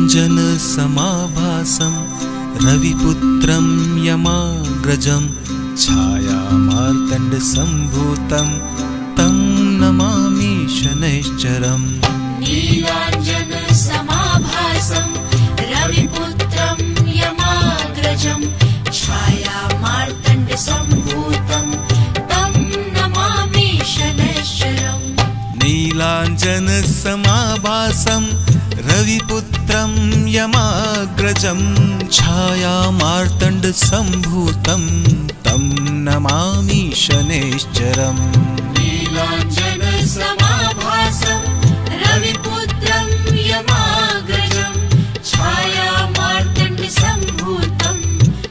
नीलाञ्जनसमाभासं रविपुत्रं यमाग्रजं छायामार्तण्डसम्भूतं तं नमामि शनैश्चरम्। नीलाञ्जनसमाभासं रविपुत्रं यमाग्रजं छायामार्तण्डसम्भूतं तं नमामि शनैश्चरम्। नीलाञ्जनसमाभासं रविपुत्रं यमाग्रजं छायामार्तण्डसम्भूतं तं नमामि शनैश्चरम्। नीलाञ्जनसमाभासं रविपुत्रं यमाग्रजं छायामार्तण्डसम्भूतं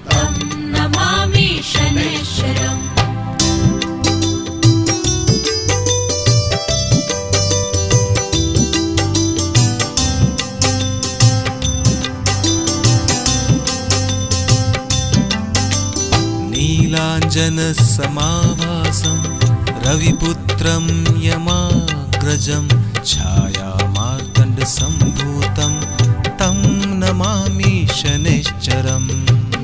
तं नमामि शनैश्चरम्। नीलाञ्जनसमाभासं रविपुत्रं यमाग्रजं छायामार्तण्डसम्भूतं तं नमामि शनैश्चरम्।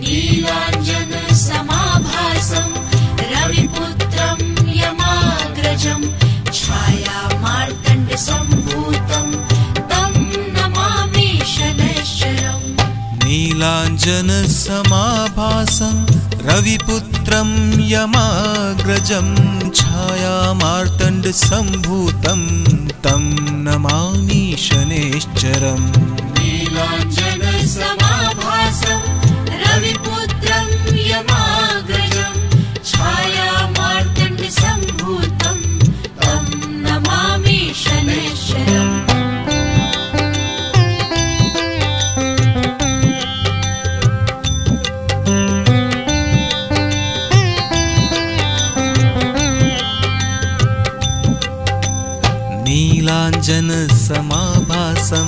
नीलाञ्जनसमाभासं रविपुत्रं यमाग्रजं छायामार्तण्डसम्भूतं तं नमामि शनैश्चरम्। नीलाञ्जनसमाभासं रविपुत्रं यमाग्रजं छायामार्तण्डसम्भूतं तं नमामि शनैश्चरम्। नीलाञ्जनसमाभासं रविपुत्रं यमाग्रजं छायामार्तण्डसम्भूतं तं नमामि शनैश्चरम्। नीलाञ्जनसमाभासं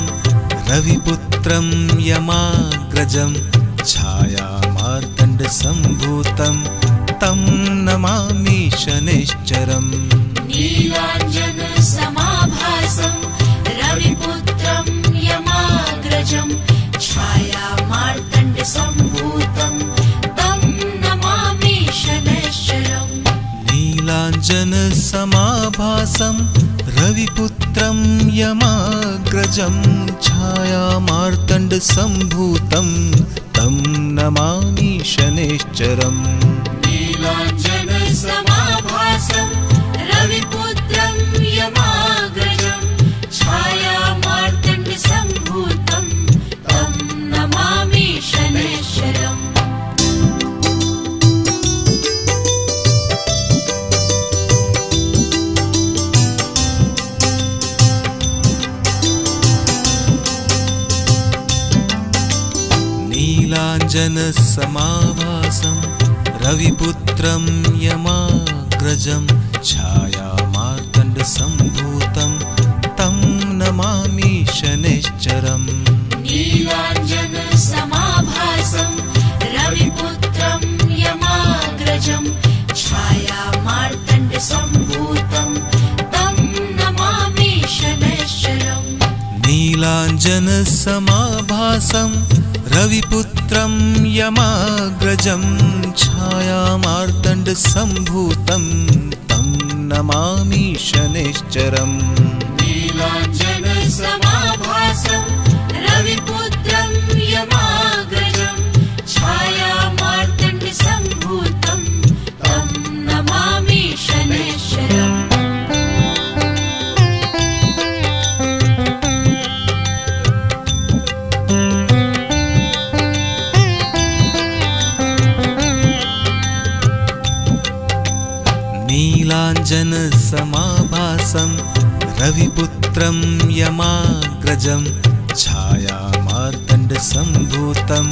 रविपुत्रं यमाग्रजं छायामार्तण्डसम्भूतं तं नमामि शनैश्चरम्। नीलाञ्जनसमाभासं रविपुत्रं यमाग्रजं छायामार्तण्डसम्भूतं तं नमामि शनैश्चरम्। नीलाञ्जनसमाभासं रविपुत्रं यमाग्रजं छायामार्तण्डसम्भूतं तं नमामि शनैश्चरम्। नीलाञ्जनसमाभासं रविपुत्रं यमाग्रजं छायामार्तण्डसम्भूतं तं नमामि शनैश्चरम्। नीलाञ्जनसमाभासं रविपुत्रं यमाग्रजं छायामार्तण्डसम्भूतं तं नमामि शनैश्चरम्। नीलाञ्जनसमाभासं रविपुत्रं यमाग्रजं छायामार्तण्डसम्भूतं तं नमामि शनैश्चरम्। नीलाञ्जनसमाभासं रविपुत्रं यमाग्रजं छायामार्तण्डसम्भूतं तं नमामि शनैश्चरम्। नीलाञ्जनसमाभासं रविपुत्रं यमाग्रजं छायामार्तण्डसम्भूतं तं नमामि शनैश्चरम्। नीलाञ्जनसमाभासं रविपुत्रं यमाग्रजं छायामार्तण्डसम्भूतं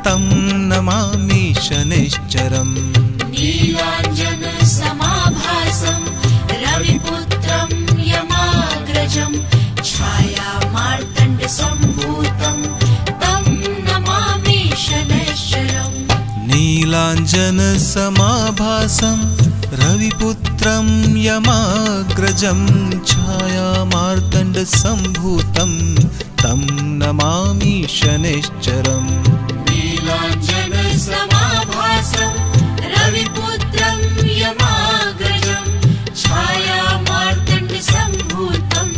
तं नमामि शनैश्चरम्। नीलाञ्जनसमाभासं रविपुत्रं यमाग्रजं छायामार्तण्डसम्भूतं तं नमामि शनैश्चरम्। नीलाञ्जनसमाभासं रविपुत्रं यमाग्रजं छायामार्तण्डसम्भूतं तं नमामि शनैश्चरम् नीलाञ्जनसमाभासं रविपुत्रं यमाग्रजं छायामार्तण्डसम्भूतं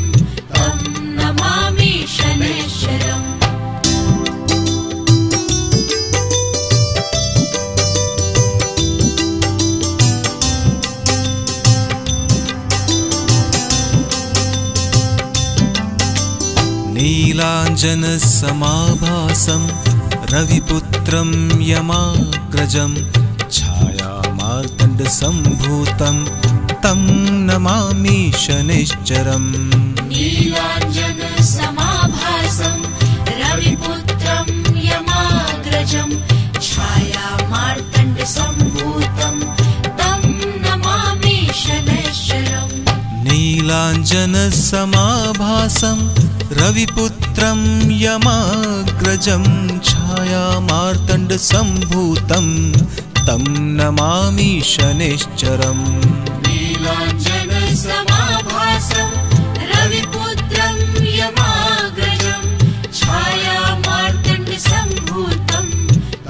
तं नमामि शनैश्चरम् नीलाञ्जनसमाभासं रविपुत्रं यमाग्रजं छायामार्तण्डसम्भूतं तं नमामि शनैश्चरम् नीलाञ्जनसमाभासं रविपुत्रं यमाग्रजं छायामार्तण्डसम्भूतं तं नमामि शनैश्चरम् नीलाञ्जनसमाभासं रविपुत्रं यमाग्रजं छायामार्तण्डसम्भूतं तं नमामि शनैश्चरम् नीलाञ्जनसमाभासं रविपुत्रं यमाग्रजं छायामार्तण्डसम्भूतं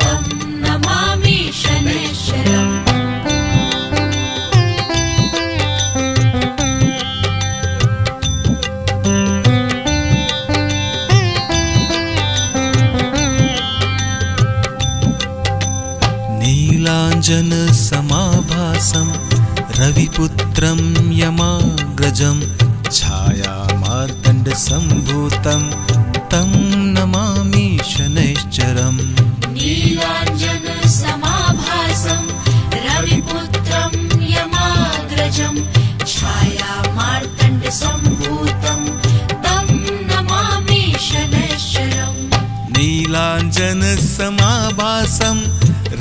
तं नमामि शनैश्चरम् नीलाञ्जनसमाभासं रविपुत्रं यमाग्रजं छायामार्तण्डसम्भूतं तं नमामि शनैश्चरम् नीलाञ्जनसमाभासं रविपुत्रं यमाग्रजं छायामार्तण्डसम्भूतं तं नमामि शनैश्चरम् नीलाञ्जनसमाभासं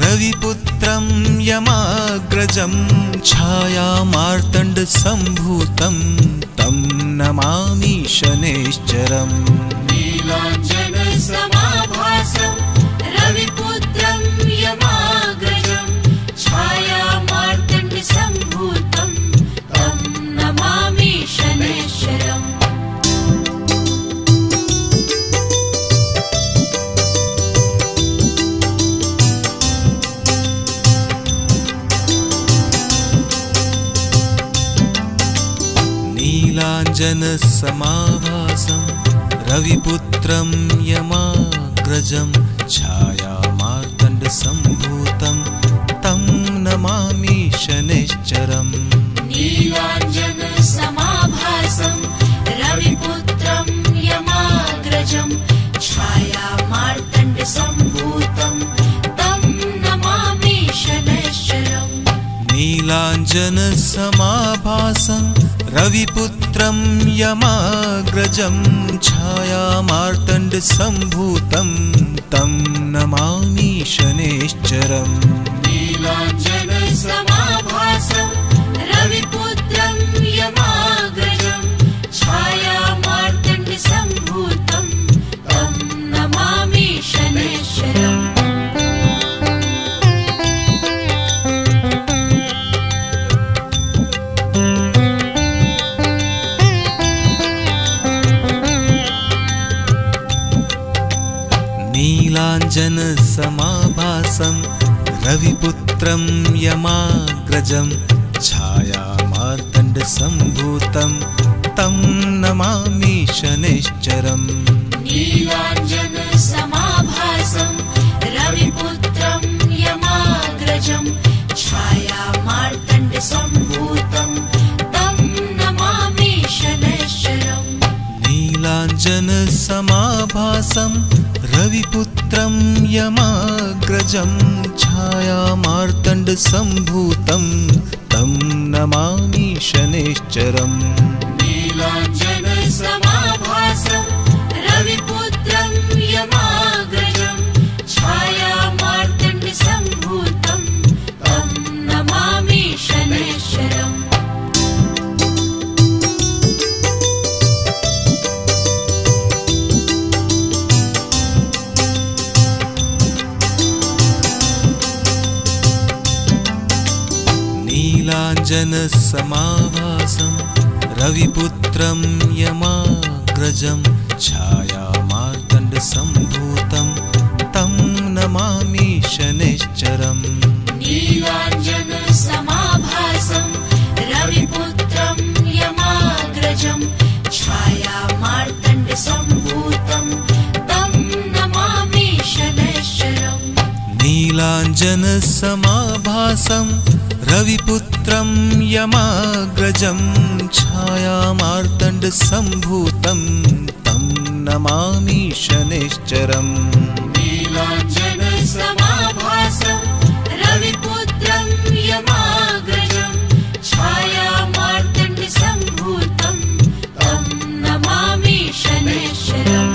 रविपुत्रं यमाग्रजं छायामार्तण्डसम्भूतं तं नमामि शनैश्चरम् नीलाञ्जनसमाभासं रविपुत्रं यमाग्रजं छायामार्तण्डसम्भूतं तं नमामि शनैश्चरम् नीलाञ्जनसमाभासं रविपुत्रं यमाग्रजं छायामार्तण्डसम्भूतं तं नमामि शनैश्चरम् नीलाञ्जनसमाभासं रविपुत्रं यमाग्रजं छायामार्तण्डसम्भूतं तं नमामि शनैश्चरम् नीलाञ्जनसमाभासं रविपुत्रं यमाग्रजं छायामार्तण्डसम्भूतं तं नमामि शनैश्चरम् नीलाञ्जनसमाभासं रविपुत्रं यमाग्रजं छायामार्तण्डसम्भूतं तं नमामि शनैश्चरम् नीलाञ्जनसमाभासं रविपुत्रं यमाग्रजं छायामार्तण्डसम्भूतं तं नमामि शनैश्चरम् नीलाञ्जनसमाभासं रविपुत्रं यमाग्रजं छायामार्तण्डसम्भूतं तं नमामि शनैश्चरम् नीलाञ्जनसमाभासं रविपुत्रं यमाग्रजं छायामार्तण्डसम्भूतं तं नमामि शनैश्चरम् नीलाञ्जनसमाभासं रविपुत्रं यमाग्रजं छायामार्तण्डसम्भूतं तं नमामि शनैश्चरम् नीलाञ्जनसमाभासं रविपुत्रं यमाग्रजं छायामार्तण्डसम्भूतं नीलाञ्जनसमाभासं रविपुत्रं यमाग्रजं छायामार्तण्डसम्भूतं तं नमामि शनैश्चरम्। नीलाञ्जनसमाभासं रविपुत्रं यमाग्रजं छायामार्तण्डसम्भूतं तं नमामि शनैश्चरम्।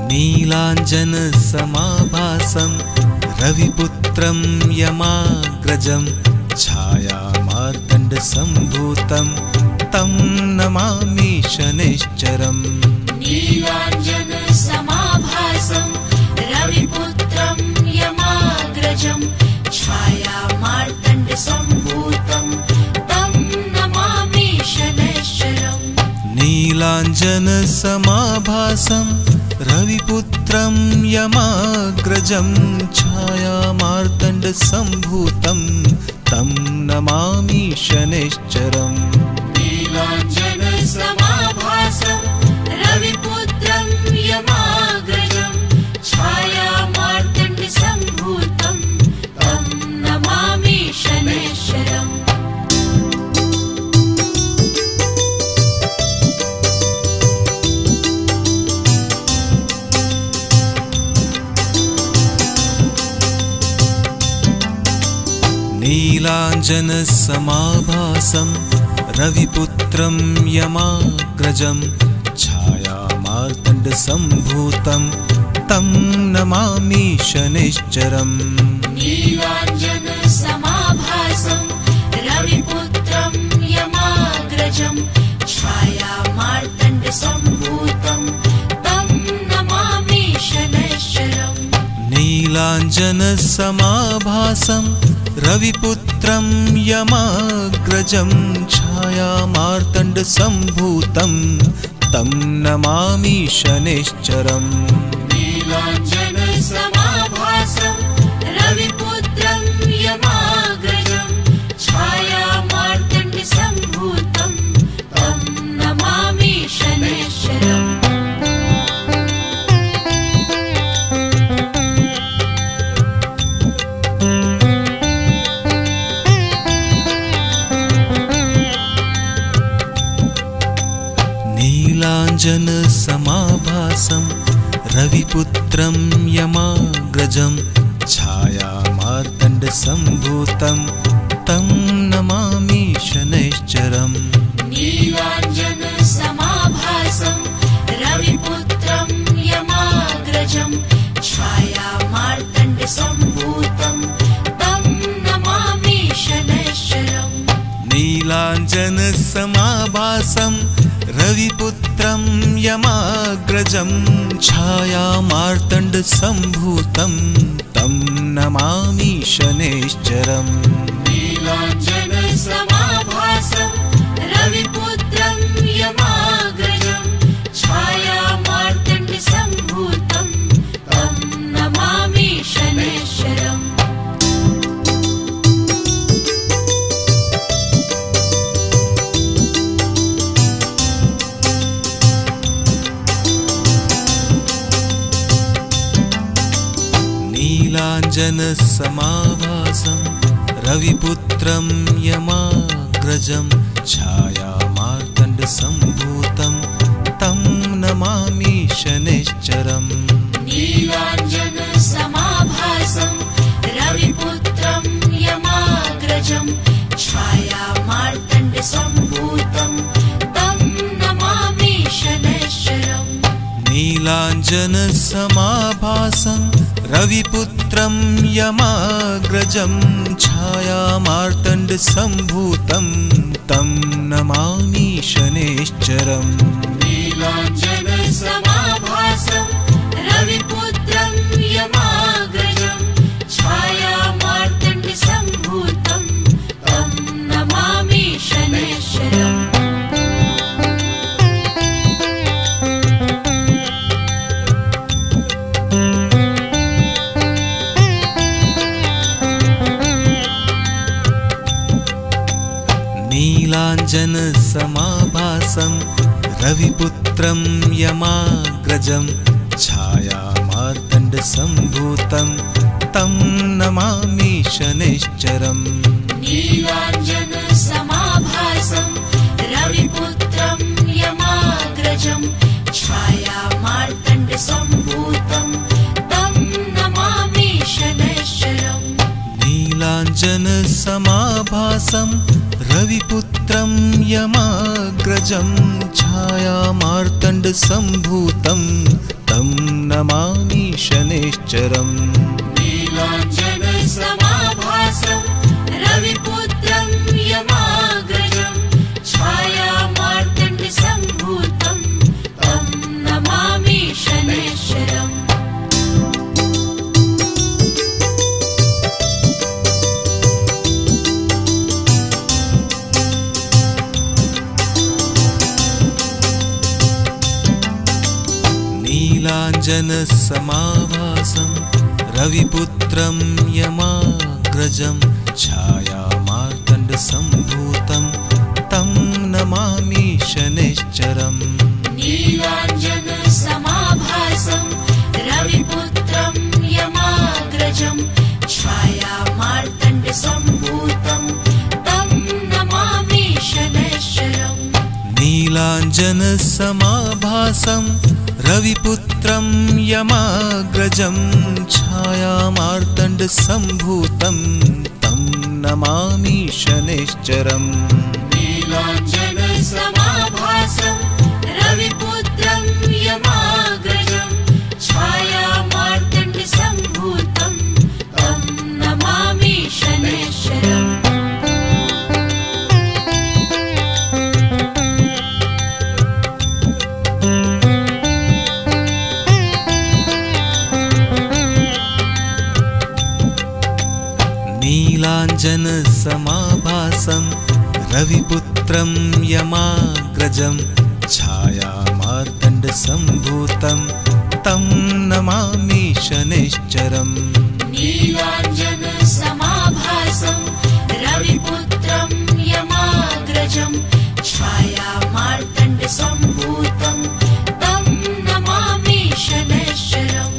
नीलाञ्जनसमाभासं रविपुत्रं यमाग्रजं छायामार्तण्डसम्भूतं तं नमामि शनैश्चरम्। नीलाञ्जनसमाभासं रविपुत्रं यमाग्रजं छायामार्तण्डसम्भूतं तं नमामि शनैश्चरम्। नीलाञ्जनसमाभासं रविपुत्रं यमाग्रजं छायामार्तण्डसम्भूतं तं नमामि शनैश्चरम्। नीलाञ्जनसमाभासं रविपुत्रं यमाग्रजं छायामार्तण्डसम्भूतं तं नमामि शनैश्चरम्। नीलाञ्जनसमाभासं रविपुत्रं यमाग्रजं छायामार्तण्डसम्भूतं तं नमामि शनैश्चरम्। नीलाञ्जनसमाभासं रविपुत्रं यमाग्रजं छायामार्तण्डसम्भूतं तं नमामि शनैश्चरम्। नीलाञ्जनसमाभासं रविपुत्रं यमाग्रजं छायामार्तण्डसम्भूतं तं नमामि शनैश्चरम्। नीलाञ्जनसमाभासं रविपुत्रं यमाग्रजं छायामार्तण्डसम्भूतं तं नमामि शनैश्चरम्। नीलाञ्जनसमाभासं रविपुत्रं यमाग्रजं छायामार्तण्डसम्भूतं तं नमामि शनैश्चरम्। नीलाञ्जनसमाभासं रविपुत्रं यमाग्रजं छायामार्तण्डसम्भूतं तं नमामि शनैश्चरम्। नीलाञ्जनसमाभासं रविपुत्रं यमाग्रजं छायामार्तण्डसम्भूतं तं नमामि शनैश्चरम्। नीलाञ्जनसमाभासं रविपुत्रं यमाग्रजं छायामार्तण्डसम्भूतं तं नमामि शनैश्चरम्। नीलाञ्जनसमाभासं रविपुत्रं यमाग्रजं छायामार्तण्डसम्भूतं तं नमामि शनैश्चरम्। नीलाञ्जनसमाभासं रविपुत्रं यमाग्रजं छायामार्तण्डसम्भूतं तं नमामि शनैश्चरम्। नीलाञ्जनसमाभासं रविपुत्रं यमाग्रजं छायामार्तण्डसम्भूतं तं नमामि शनैश्चरम्। नीलाञ्जनसमाभासं रविपुत्रं यमाग्रजं छायामार्तण्डसम्भूतं तं नमामि शनैश्चरम्। नीलाञ्जनसमाभासं रविपुत्रं यमाग्रजं छायामार्तण्डसम्भूतं तं नमामि शनैश्चरम् नीलाञ्जनसमाभासं रविपुत्रं यमाग्रजं छायामार्तण्डसम्भूतं तं नमामि शनैश्चरम् नीलाञ्जनसमाभासं रविपुत्रं यमाग्रजं छायामार्तण्डसम्भूतं तं नमामि शनैश्चरम् नीलाञ्जनसमाभासं रविपुत्रं यमाग्रजं छायामार्तण्डसम्भूतं तं नमामि शनैश्चरम् नीलाञ्जनसमाभासं रविपुत्रं यमाग्रजं छायामार्तण्डसम्भूतं तं नमामि शनैश्चरम् नीलाञ्जनसमाभासं रविपुत्रं यमाग्रजं छायामार्तण्डसम्भूतं तं नमामि शनैश्चरम् नीलाञ्जनसमाभासं रविपुत्रं यमाग्रजं छायामार्तण्डसम्भूतं तं नमामि शनैश्चरम् नीलाञ्जनसमाभासं रविपुत्रं यमाग्रजं छायामार्तण्डसम्भूतं तं नमामि शनैश्चरम् नीलाञ्जनसमाभासं रविपुत्रं यमाग्रजं छायामार्तण्डसम्भूतं तं नमामि शनैश्चरम् नीलाञ्जनसमाभासं रविपुत्रं यमाग्रजं छायामार्तण्डसम्भूतं तं नमामि शनैश्चरम्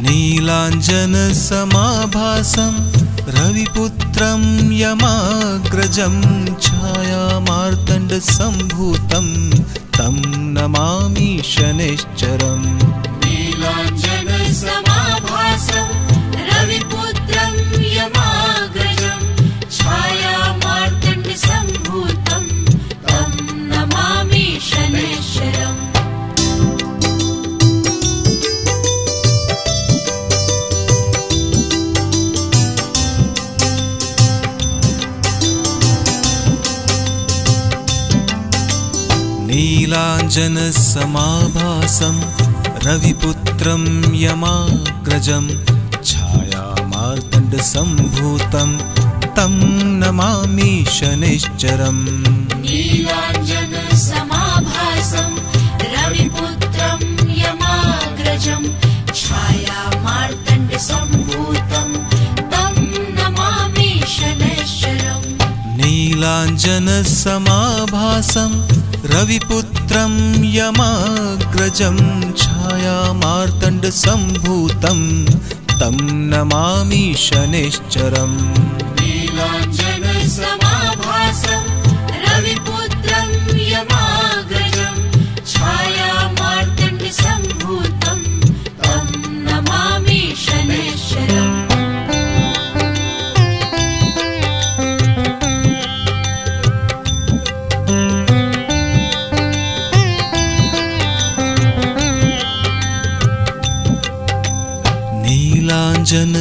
नीलाञ्जनसमाभासं रविपुत्रं यमाग्रजं छायामार्तण्डसम्भूतं तं नमामि शनैश्चरम् नीलाञ्जनसमाभासं रविपुत्रं यमाग्रजं छायामार्तण्डसम्भूतं तं नमामि शनैश्चरम् नीलाञ्जनसमाभासं रविपुत्रं यमाग्रजं छायामार्तण्डसम्भूतं तं नमामि शनैश्चरम् नीलाञ्जनसमाभासं रविपुत्रं यमाग्रजं छायामार्तण्डसम्भूतं तं नमामि शनैश्चरम् नीलाञ्जनसमाभासं रविपुत्रं यमाग्रजं छायामार्तण्डसम्भूतं तं नमामि शनैश्चरम् नीलाञ्जनसमाभासं रविपुत्रं यमाग्रजं छायामार्तण्डसम्भूतं तं नमामि शनैश्चरम्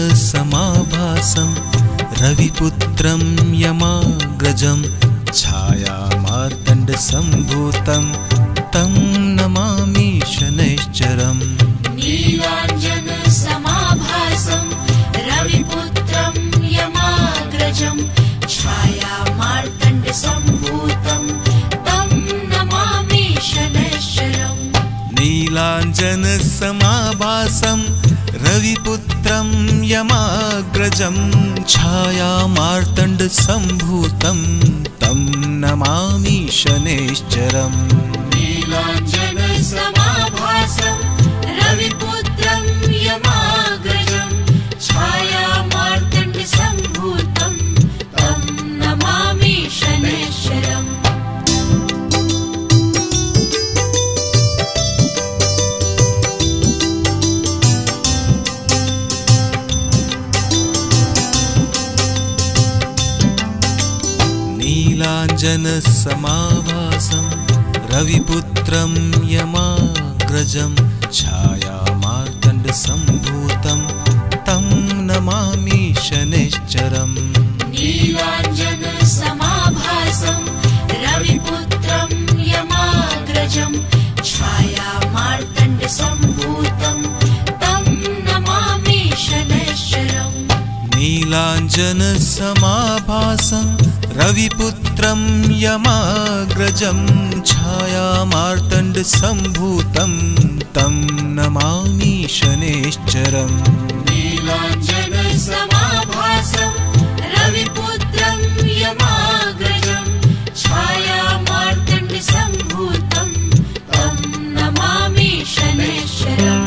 नीलाञ्जनसमाभासं रविपुत्रं यमाग्रजं छायामार्तण्डसम्भूतं तं नमामि शनैश्चरम् नीलाञ्जनसमाभासं रविपुत्रं यमाग्रजं छायामार्तण्डसम्भूतं तं नमामि शनैश्चरम् नीलाञ्जनसमाभासं रविपुत्रं यमाग्रजं छायामार्तण्डसम्भूतं तं नमामि शनैश्चरम् नीलाञ्जनसमाभासं रविपुत्रं यमाग्रजं छायामार्तण्डसम्भूतं तं नमामि शनैश्चरम् नीलाञ्जनसमाभासं रविपुत्रं यमाग्रजं छायामार्तण्डसम्भूतं तं नमामि शनैश्चरम् नीलाञ्जनसमाभासं रविपुत्रं यमाग्रजं छायामार्तण्डसम्भूतं तं नमामि शनैश्चरम् नीलाञ्जनसमाभासं रविपुत्रं यमाग्रजं छायामार्तण्डसम्भूतं तं नमामि शनैश्चरम् नीलाञ्जनसमाभासं रविपुत्रं यमाग्रजं छायामार्तण्डसम्भूतं तं नमामि शनैश्चरम्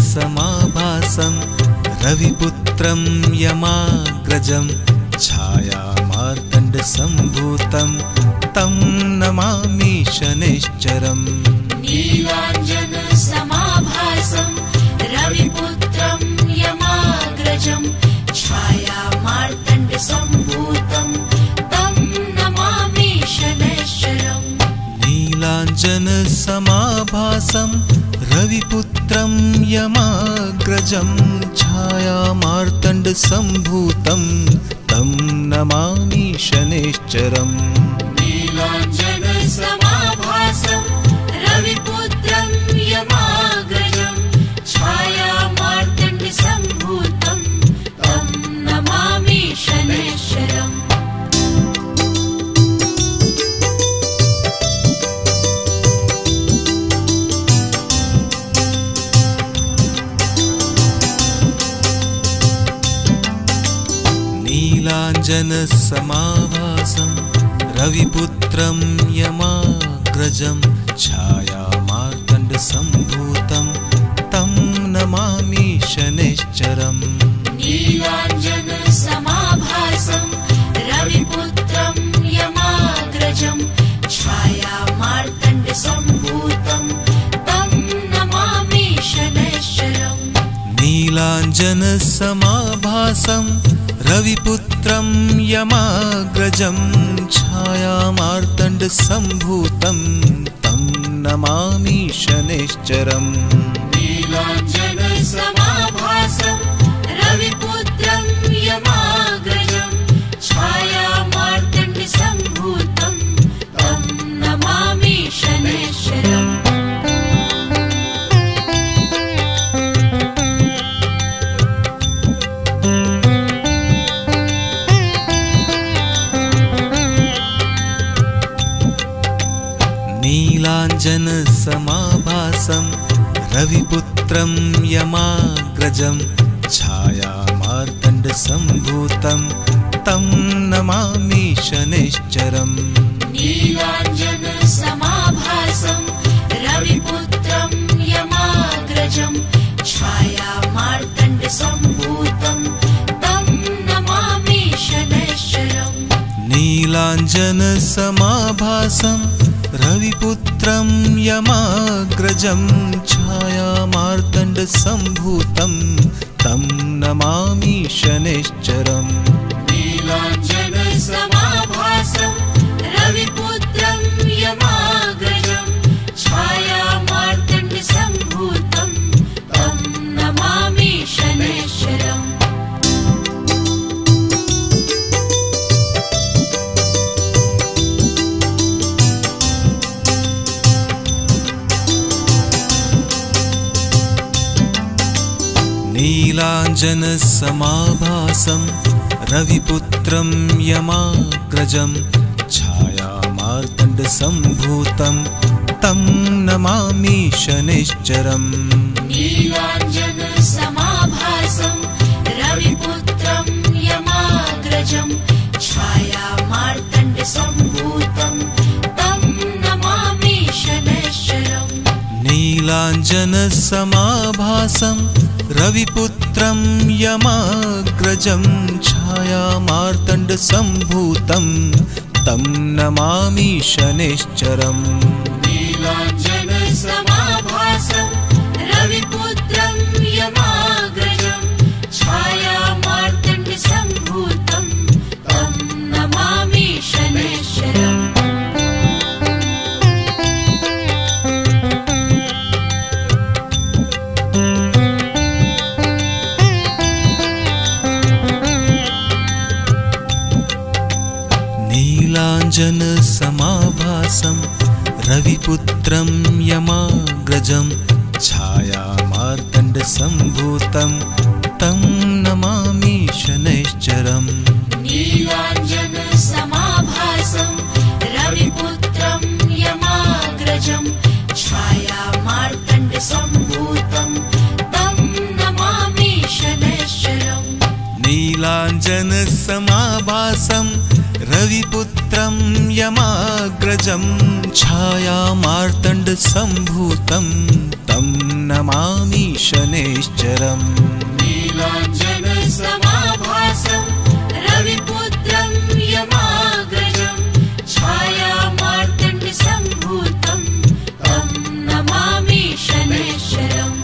नीलाञ्जनसमाभासं रविपुत्रं यमाग्रजं छायामार्तण्डसम्भूतं तं नमामि शनैश्चरम् नीलाञ्जनसमाभासं रविपुत्रं यमाग्रजं छायामार्तण्डसम्भूतं तं नमामि शनैश्चरम् नीलाञ्जनसमाभासं रविपुत्रं यमाग्रजं छायामार्तण्डसम्भूतं तं नमामि शनैश्चरम् नीलाञ्जनसमाभासं रविपुत्रं यमाग्रजं छायामार्तण्डसम्भूतं तं नमामि शनैश्चरम् नीलाञ्जनसमाभासं रविपुत्रं यमाग्रजं छायामार्तण्डसम्भूतं तं नमामि शनैश्चरम् नीलाञ्जनसमाभासं रविपुत्रं यमाग्रजं छायामार्तण्डसम्भूतं तं नमामि शनैश्चरम् नीलाञ्जनसमाभासं रविपुत्रं यमाग्रजं छायामार्तण्डसम्भूतं तं नमामि शनैश्चरम् नीलाञ्जनसमाभासं रविपुत्रं यमाग्रजं छायामार्तण्डसम्भूतं तं नमामि शनैश्चरम् नीलाञ्जनसमाभासं रविपुत्रं यमाग्रजं छायामार्तण्डसम्भूतं तं नमामि शनैश्चरम् नीलाञ्जनसमाभासं रविपुत्रं यमाग्रजं छायामार्तण्डसम्भूतं तं नमामि शनैश्चरम् नीलाञ्जनसमाभासं रविपुत्रं यमाग्रजं छायामार्तण्डसम्भूतं तं नमामि शनैश्चरम् नीलाञ्जनसमाभासं रविपुत्रं यमाग्रजं छायामार्तण्डसम्भूतं तं नमामि शनैश्चरम् नीलाञ्जनसमाभासं रविपुत्रं यमाग्रजं छायामार्तण्डसम्भूतं मार्तण्डसम्भूतं तं नमामि शनैश्चरम् नीलाञ्जनसमाभासं रविपुत्रं यमाग्रजं छायामार्तण्डसम्भूतं तं नमामि शनैश्चरम् नीलाञ्जनसमाभासं रविपुत्रं यमाग्रजं छायामार्तण्डसम्भूतं तं नमामि शनैश्चरम् नीलाञ्जनसमाभासं रविपुत्रं यमाग्रजं छायामार्तण्डसम्भूतं तं नमामि शनैश्चरम् नीलाञ्जनसमाभासं रविपुत्रं यमाग्रजं छायामार्तण्डसम्भूतं तं नमामि शनैश्चरम् नीलाञ्जनसमाभासं रविपुत्रं यमाग्रजं छायामार्तण्डसम्भूतं तं नमामि शनैश्चरम् नीलाञ्जनसमाभासं रविपुत्रं यमाग्रजं छायामार्तण्डसम्भूतं तं नमामि शनैश्चरम् नीलाञ्जनसमाभासं रविपुत्रं यमाग्रजं छायामार्तण्डसम्भूतं तं नमामि शनैश्चरम्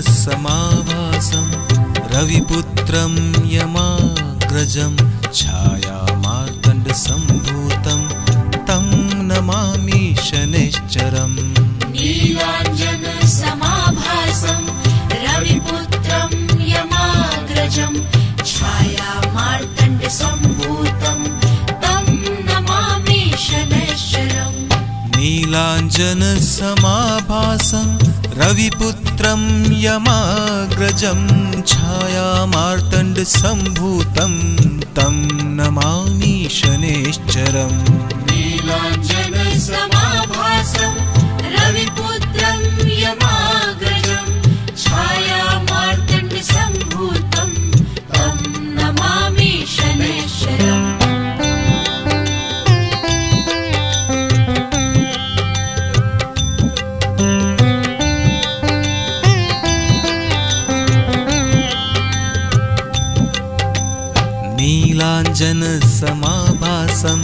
नीलाञ्जनसमाभासं रविपुत्रं यमाग्रजं छायामार्तण्डसम्भूतं तं नमामि शनैश्चरम् नीलाञ्जनसमाभासं रविपुत्रं यमाग्रजं छायामार्तण्डसम्भूतं तं नमामि शनैश्चरम् नीलाञ्जनसमाभासं रविपुत्रं यमाग्रजं छायामार्तण्डसम्भूतं तं नमामि शनैश्चरम् नीलाञ्जनसमाभासं रविपुत्रं यमाग्रजं छायामार्तण्डसम्भूतं तं नमामि शनैश्चरम् नीलाञ्जनसमाभासं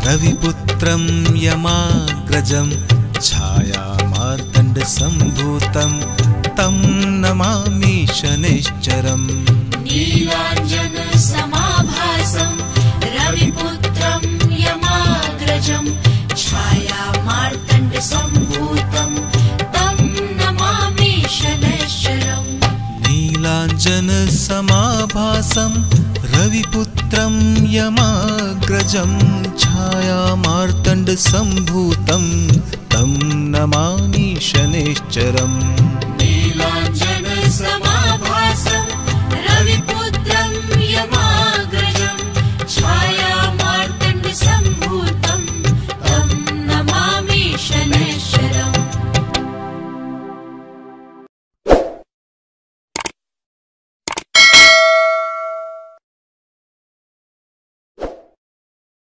रविपुत्रं यमाग्रजं छायामार्तण्डसम्भूतं तं नमामि शनैश्चरम् नीलाञ्जनसमाभासं रविपुत्रं यमाग्रजं छायामार्तण्डसम्भूतं तं नमामि शनैश्चरम् नीलाञ्जनसमाभासं रविपुत्रं यमाग्रजं छायामार्तण्डसम्भूतं तं नमामि शनैश्चरम् नीलाञ्जनसमाभासं